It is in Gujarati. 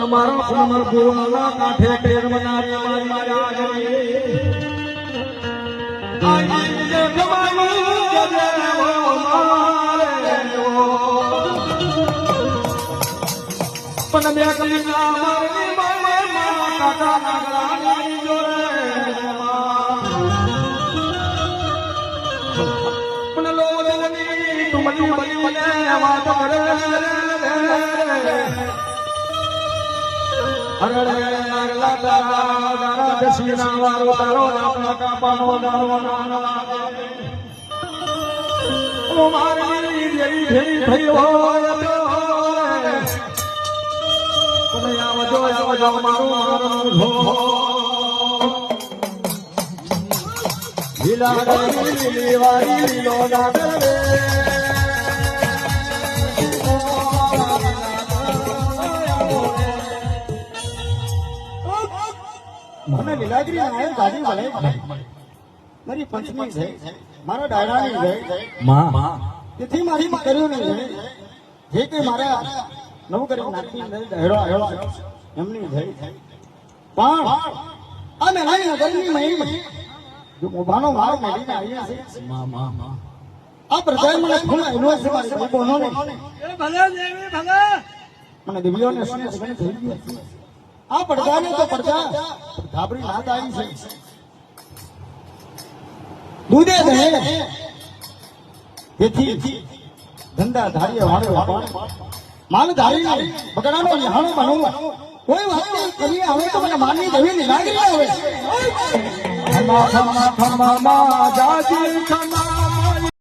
મારા ગુરુના કાંઠે પેર બનાવી મારા પણ બે કલીના મારી મારા કાકા નાગરાની જોડે પણ લોજની તુમની બની મને વાત કરે અરે નાગલા દારા દશીના વારો તારો આપણા કાપાનો દારો નાના ઓ મારી દેવી ફેરી થઈ હોય તમે આવજો મારું ધો લીલા લીવારી લો નાગરે મને લીલાગરી આયર ગાડી મળે મારી પંચમી છે મારા ડાયરાની છે માં તેથી મારી કર્યું નહીં જે કે મારા નવું કરી નાખી હેરો હેરો એમની થઈ પણ આ મેલાની નગરની મહી જો મોભાનો મારો મેલીને આવીએ છે માં આ પ્રજા મને ફોન આવ્યો છે મારી બોનો ને એ ભલે દેવી ભલે મને દેવીઓને સુને સગન થઈ ગઈ આ પડદાને તો પડદા ધાબરી નાત આવી છે દૂધે દહે તેથી ધંધા ધારીએ વાળો માલ ધારી બગડાનો યહાણો બનવું કોઈ વાત કરી હવે તો મને માનની દેવી લાગી આવે ખમા ખમા ખમા જાજી ખમા